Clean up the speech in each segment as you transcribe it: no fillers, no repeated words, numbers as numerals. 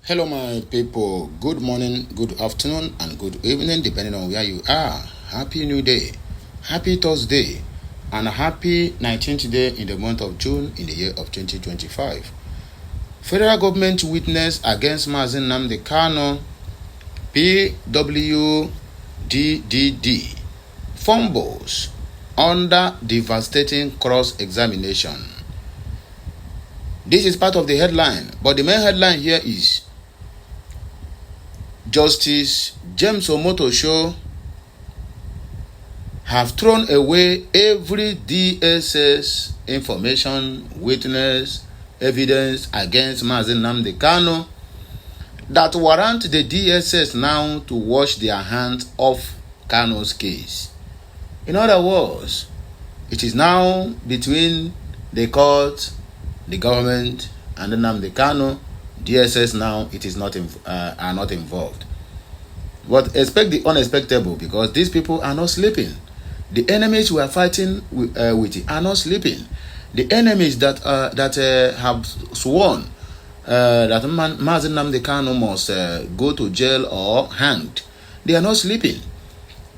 Hello, my people. Good morning, good afternoon, and good evening, depending on where you are. Happy New Day, happy Thursday, and a happy 19th day in the month of June in the year of 2025. Federal government witness against Mazen Nnamdi Kanu, PW-DDD, fumbles under devastating cross-examination. This is part of the headline, but the main headline here is Justice James Omotosho have thrown away every DSS information, witness, evidence against Mazen Nnamdi Kanu that warrant the DSS now to wash their hands off Kanu's case. In other words, it is now between the court, the government, and the Nnamdi Kanu. DSS now are not involved. But expect the unexpected, because these people are not sleeping. The enemies we are fighting with are not sleeping. The enemies that have sworn that Mazen Nnamdi Kanu must go to jail or hanged, they are not sleeping.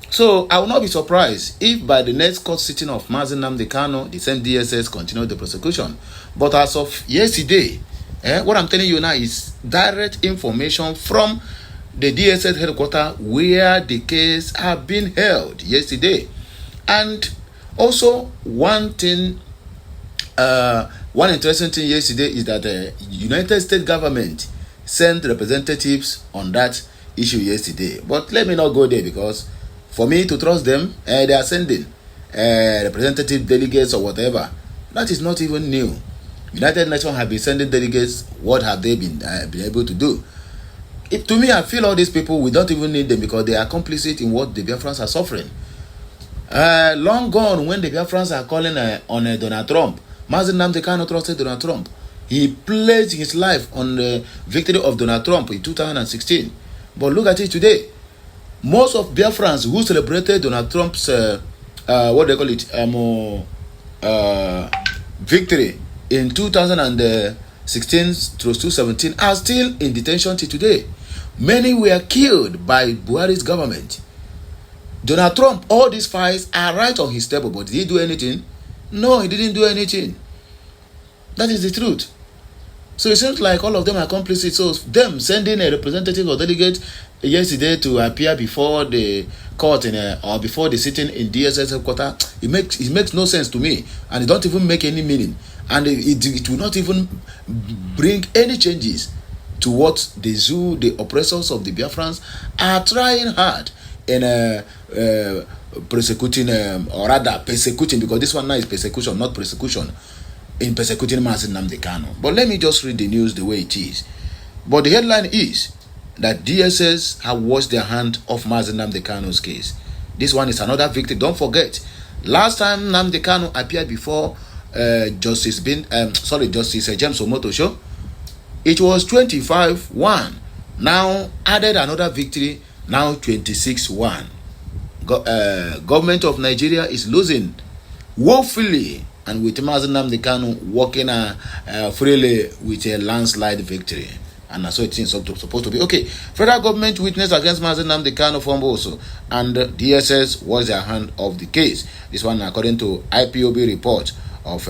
So I will not be surprised if by the next court sitting of Mazen Nnamdi Kanu, the same DSS continue the prosecution. But as of yesterday, what I'm telling you now is direct information from the DSS headquarters where the case have been held yesterday. And also one interesting thing yesterday is that the United States government sent representatives on that issue yesterday. But let me not go there, because for me to trust them, they are sending representative delegates or whatever. That is not even new. United Nations have been sending delegates. What have they been able to do? To me, I feel all these people, we don't even need them, because they are complicit in what the Biafrans are suffering. Long gone when the Biafrans are calling on Donald Trump. Mazen Nnamdi Kanu trusted Donald Trump. He pledged his life on the victory of Donald Trump in 2016. But look at it today. Most of Biafrans who celebrated Donald Trump's victory in 2016 through 2017 are still in detention till today. Many were killed by Buhari's government. Donald Trump, all these files are right on his table, but did he do anything? No, he didn't do anything. That is the truth. So it seems like all of them are complicit. So them sending a representative or delegate yesterday to appear before the court or before the sitting in DSS headquarters, it makes no sense to me, and it don't even make any meaning, and it will not even bring any changes to what the oppressors of the Biafrans are trying hard in persecuting, or rather persecuting, because this one now is persecution, not persecution, in persecuting Mazen Nnamdi Kanu. But let me just read the news the way it is. But the headline is that DSS have washed their hand off Mazen Nnamdi Kanu's case. This one is another victory. Don't forget, last time Nnamdi Kanu appeared before Justice James Omotosho, it was 25-1. Now added another victory, now 26-1. Government of Nigeria is losing woefully, and with Mazen Nnamdi Kanu walking freely with a landslide victory. And that's what it's supposed to be. Okay, federal government witness against Mazen Nnamdi Kanu fumble also, and DSS was their hand of the case. This one according to IPOB report of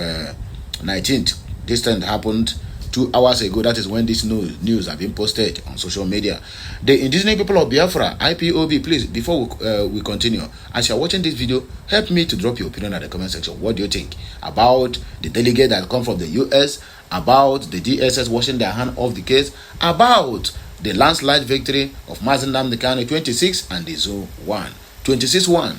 19th. This thing happened 2 hours ago. That is when this news have been posted on social media. The indigenous people of Biafra, IPOB, please, before we continue, as you are watching this video, help me to drop your opinion at the comment section. What do you think about the delegate that come from the US, about the DSS washing their hand off the case, about the landslide victory of Mazen Nnamdi Kanu 26 and the Zoo 1? 26-1.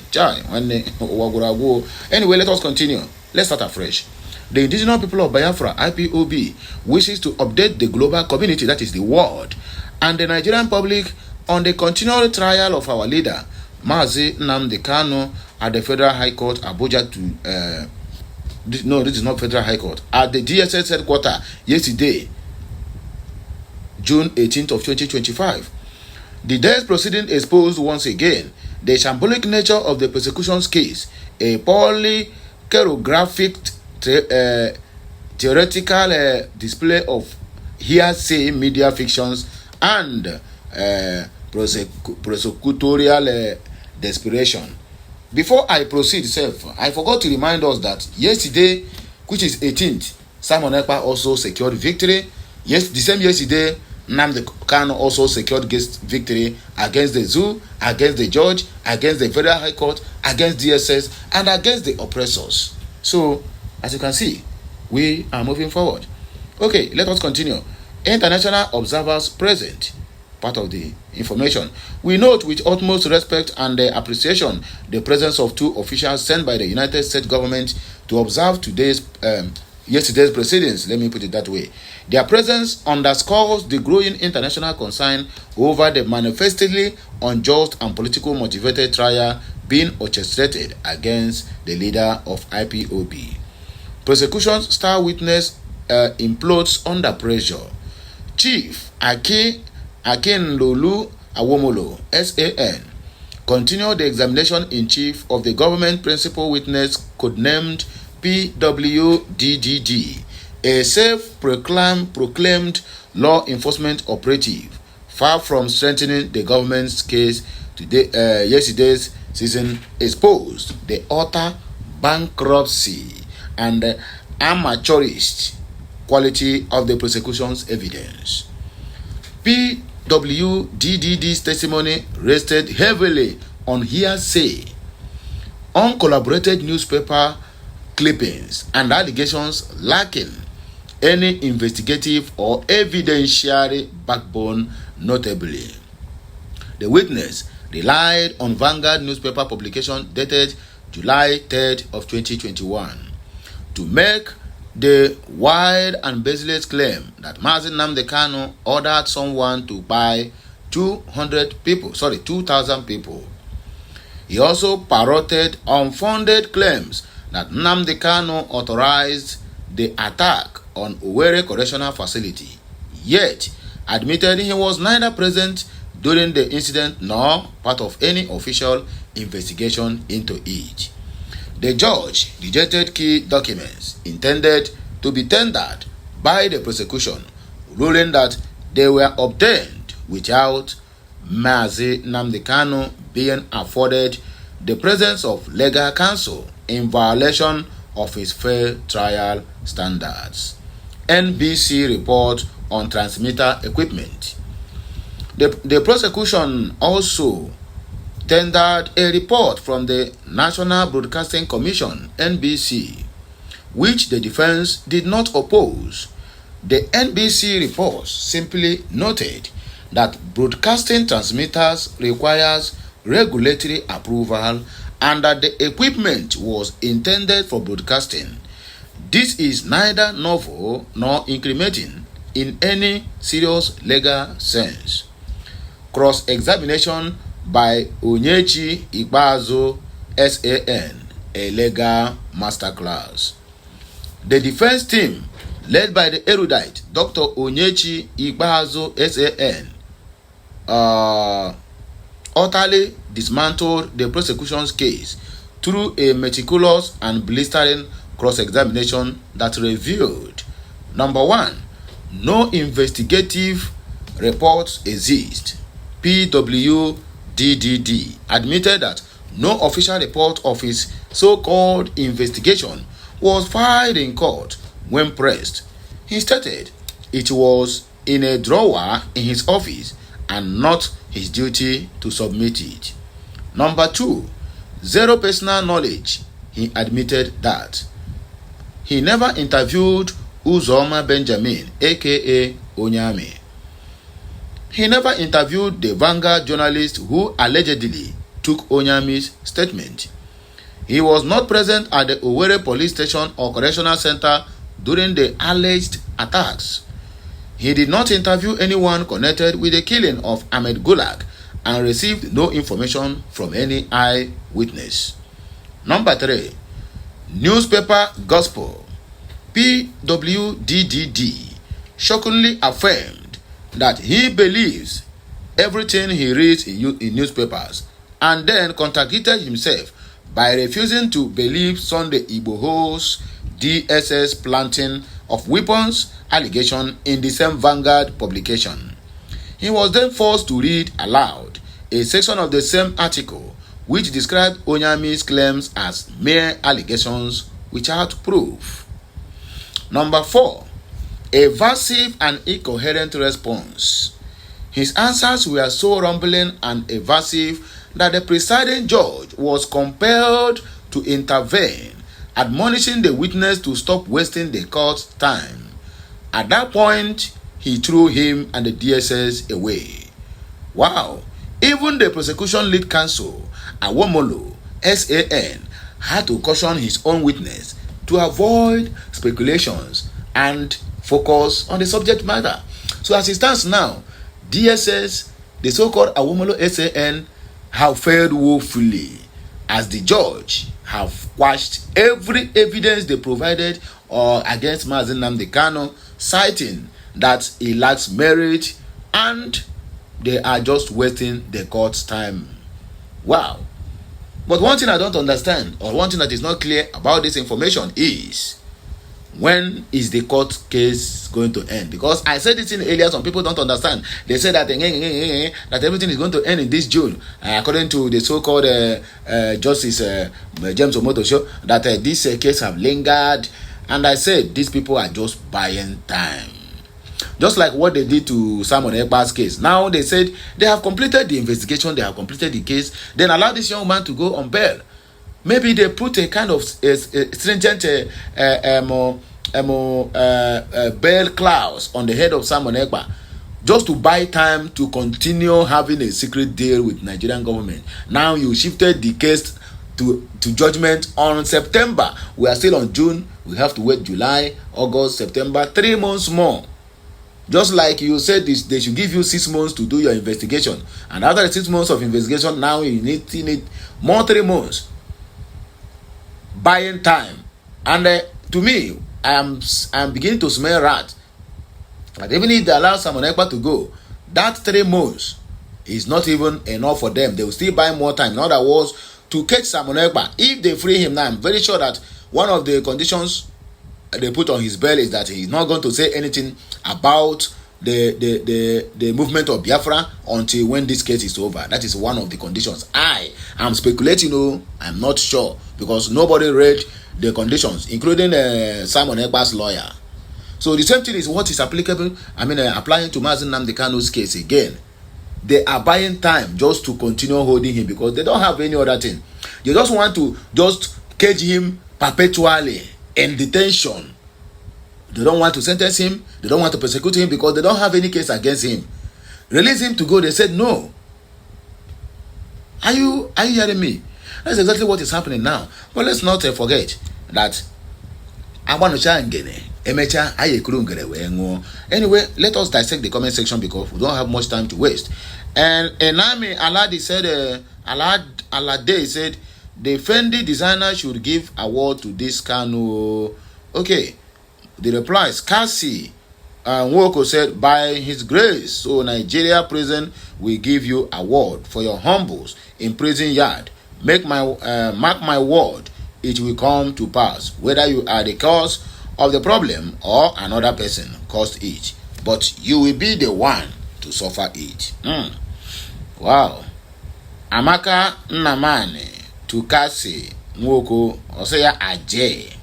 Anyway, let us continue. Let's start afresh. The indigenous people of Biafra, IPOB, wishes to update the global community, that is the world, and the Nigerian public on the continual trial of our leader, Mazen Nnamdi Kanu, at the Federal High Court, Abuja this is not Federal High Court, at the DSS headquarters yesterday, June 18th of 2025. The day's proceeding exposed once again the shambolic nature of the persecution's case, a poorly choreographed theoretical display of hearsay media fictions and prosecutorial desperation. Before I proceed, I forgot to remind us that yesterday, which is 18th, Simon Ekpa also secured victory. Yes, the same yesterday, Nnamdi Kanu also secured victory against the zoo, against the judge, against the Federal High Court, against DSS, and against the oppressors. So, as you can see, we are moving forward. Okay, let us continue. International observers present. Part of the information. We note with utmost respect and appreciation the presence of two officials sent by the United States government to observe yesterday's proceedings. Let me put it that way. Their presence underscores the growing international concern over the manifestly unjust and political motivated trial being orchestrated against the leader of IPOB. Prosecution's star witness implodes under pressure. Chief Akinlolu Awomolo, SAN, continued the examination in chief of the government principal witness codenamed PW-DDD, a self-proclaimed law enforcement operative. Far from strengthening the government's case, yesterday's session exposed the utter bankruptcy and amateurish quality of the prosecution's evidence. PW-DDD's testimony rested heavily on hearsay, uncorroborated newspaper clippings, and allegations lacking any investigative or evidentiary backbone. Notably, the witness relied on Vanguard newspaper publication dated July 3rd of 2021 to make the wild and baseless claim that Mazi Nnamdi Kanu ordered someone to buy 2,000 people. He also parroted unfounded claims that Nnamdi Kanu authorized the attack on Owerri Correctional Facility, yet admitted he was neither present during the incident nor part of any official investigation into it. The judge rejected key documents intended to be tendered by the prosecution, ruling that they were obtained without Mazi Nnamdi Kanu being afforded the presence of legal counsel in violation of his fair trial standards. NBC report on transmitter equipment. The prosecution also tendered a report from the National Broadcasting Commission, NBC, which the defense did not oppose. The NBC report simply noted that broadcasting transmitters requires regulatory approval and that the equipment was intended for broadcasting. This is neither novel nor incriminating in any serious legal sense. Cross-examination by Onyechi Ikpeazu, SAN, a legal masterclass. The defense team, led by the erudite Dr. Onyechi Ikpeazu, SAN, utterly dismantled the prosecution's case through a meticulous and blistering cross-examination that revealed: number one, no investigative reports exist. PW-DDD admitted that no official report of his so-called investigation was filed in court when pressed. He stated it was in a drawer in his office and not his duty to submit it. Number two, zero personal knowledge. He admitted that he never interviewed Uzoma Benjamin, aka Onyame. He never interviewed the Vanguard journalist who allegedly took Onyame's statement. He was not present at the Owerri police station or correctional center during the alleged attacks. He did not interview anyone connected with the killing of Ahmed Gulag and received no information from any eyewitness. Number three, newspaper gospel. PW-DDD shockingly affirmed that he believes everything he reads in newspapers and then contradicted himself by refusing to believe Sunday Igboho's DSS planting of weapons allegation in the same Vanguard publication. He was then forced to read aloud a section of the same article which described Onyami's claims as mere allegations without proof. Number 4. Evasive and incoherent response. His answers were so rumbling and evasive that the presiding judge was compelled to intervene, admonishing the witness to stop wasting the court's time. At that point, he threw him and the DSS away. Wow! Even the prosecution lead counsel, Awomolo, SAN, had to caution his own witness to avoid speculations and focus on the subject matter. So as it stands now, DSS, the so-called Awomolo SAN, have failed woefully, as the judge have quashed every evidence they provided or against Mazi Nnamdi Kanu, citing that he lacks merit and they are just wasting the court's time. Wow. But one thing I don't understand, or one thing that is not clear about this information is, when is the court case going to end? Because I said it in earlier, some people don't understand. They say that that everything is going to end in this June, according to the so-called Justice James Omoto show, that this case have lingered. And I said these people are just buying time, just like what they did to Simon Ekpa's case. Now they said they have completed the investigation, they have completed the case, then allow this young man to go on bail. Maybe they put a kind of stringent bail clause on the head of Simon Ekpa, just to buy time to continue having a secret deal with Nigerian government. Now you shifted the case to judgment on September. We are still on June. We have to wait July, August, September, 3 months more. Just like you said, they should give you 6 months to do your investigation, and after the 6 months of investigation, now you need more 3 months. Buying time. And to me, I am beginning to smell rat. But even if they allow Simon Ekpa to go, that 3 months is not even enough for them. They will still buy more time. In other words, to catch Simon Ekpa, if they free him now, I'm very sure that one of the conditions they put on his bail is that he's not going to say anything about the movement of Biafra until when this case is over. That is one of the conditions. I am speculating, I'm not sure, because nobody read the conditions, including Simon Ekpa's lawyer. So the same thing is what is applicable, applying to Mazi Nnamdi Kanu's case again. They are buying time just to continue holding him because they don't have any other thing. They just want to just cage him perpetually in detention. They don't want to sentence him. They don't want to persecute him because they don't have any case against him. Release him to go. They said no. Are you hearing me? That's exactly what is happening now. But let's not forget that anyway, let us dissect the comment section because we don't have much time to waste. And Enami Alade said, Alade said, the Fendi designer should give award to this Kanu. Okay. The reply is Kasi Nwoko said, by his grace, so Nigeria prison will give you award for your humbles in prison yard. Mark my word, it will come to pass, whether you are the cause of the problem or another person caused it, but you will be the one to suffer it. Wow. Amaka Nnamani to Kasi Nwoko Oseya Aje.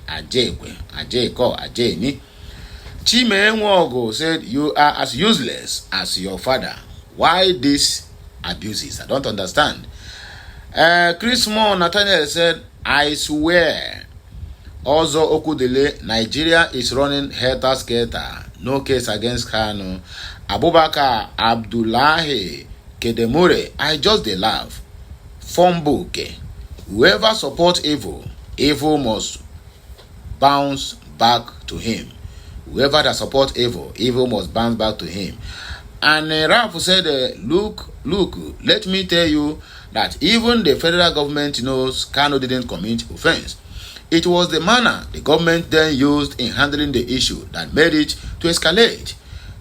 Ajay ni. Chime Nwogo said, you are as useless as your father. Why these abuses? I don't understand. Chris Moore Nathaniel said, I swear. Also Okudele, Nigeria is running helter-skelter. No case against Kanu. Abubakar Abdullahi Kedemure, I just dey laugh. Fombuke. Whoever supports evil, evil must bounce back to him. Whoever that supports evil, evil must bounce back to him. And Ralph said, look, let me tell you that even the federal government knows Kanu didn't commit offense. It was the manner the government then used in handling the issue that made it to escalate.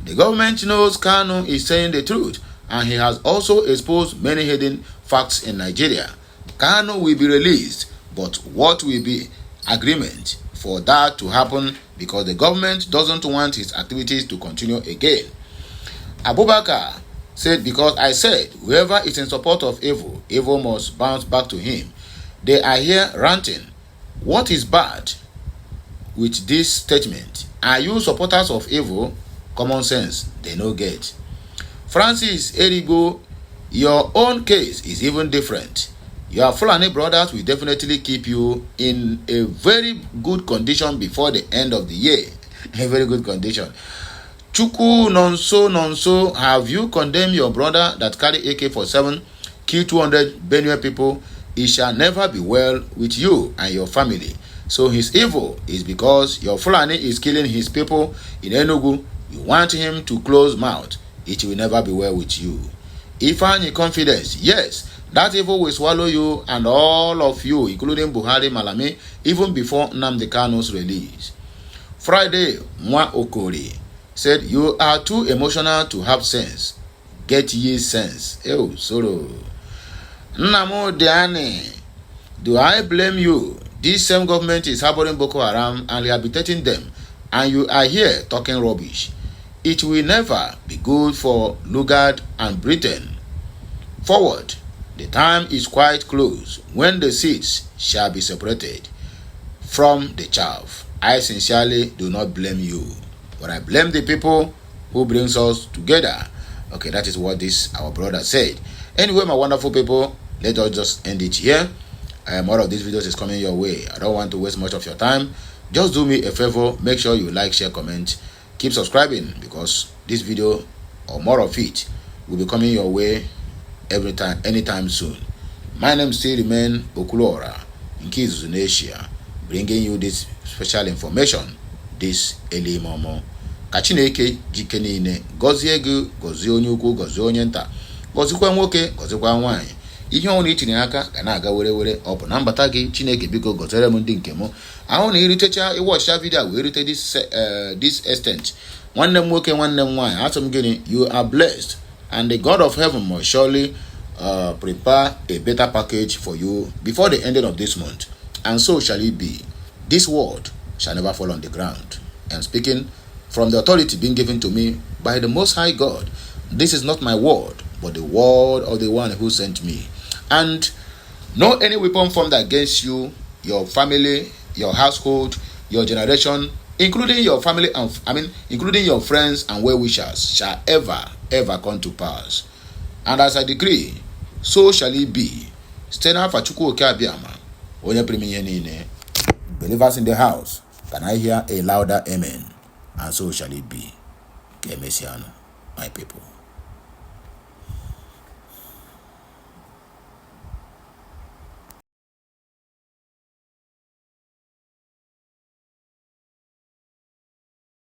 The government knows Kanu is saying the truth, and he has also exposed many hidden facts in Nigeria. Kanu will be released, but what will be agreement for that to happen, because the government doesn't want his activities to continue again. Abubakar said, because I said, whoever is in support of evil, evil must bounce back to him. They are here ranting. What is bad with this statement? Are you supporters of evil? Common sense, they no get. Francis Erigo, your own case is even different. Your Fulani brothers will definitely keep you in a very good condition before the end of the year. A very good condition. Chuku Nonso, have you condemned your brother that carry AK-47, kill 200 Benue people? It shall never be well with you and your family. So his evil is because your Fulani is killing his people in Enugu. You want him to close mouth. It will never be well with you. If any confidence, yes, that evil will swallow you and all of you, including Buhari Malami, even before Nnamdi Kanu's release. Friday, Mwa Okori said, you are too emotional to have sense. Get ye sense. Ew, sorrow. Nnamo Diane, do I blame you? This same government is harboring Boko Haram and rehabilitating them, and you are here talking rubbish. It will never be good for Lugard and Britain. Forward, the time is quite close when the seeds shall be separated from the chaff. I sincerely do not blame you, but I blame the people who brings us together. Okay, that is what this our brother said. Anyway, my wonderful people, let us just end it here. More of these videos is coming your way. I don't want to waste much of your time. Just do me a favor, make sure you like, share, comment, keep subscribing, because this video or more of it will be coming your way every time, anytime soon. My name still remains Okulora in Asia, bringing you this special information this early momo. Kachineke jikenine gozie ego, gozie onye ukwu, gozie onye nta, gozikwa nwoke, gozikwa nwaanyị. Ihe ọnwụ na itinye aka ga na-aga were were, ọ bụ na mbata gị. Chineke biko gozere m ndị nke m. Ahụ na iritecha iwatcha video wee rite this extent. Nwanne m nwoke, nwanne m nwaanyị, asị m gịnị, you are blessed, and the God of heaven must surely prepare a better package for you before the ending of this month, and so shall it be. This word shall never fall on the ground. And speaking from the authority being given to me by the Most High God, this is not my word, but the word of the one who sent me. And no any weapon formed against you, your family, your household, your generation, including your family and including your friends and well-wishers, shall ever come to pass. And as I decree, so shall it be. Stena Fachuku Okabiama, Onye Primiye Nine. Believers in the house, can I hear a louder amen? And so shall it be. Ke Messiano, my people.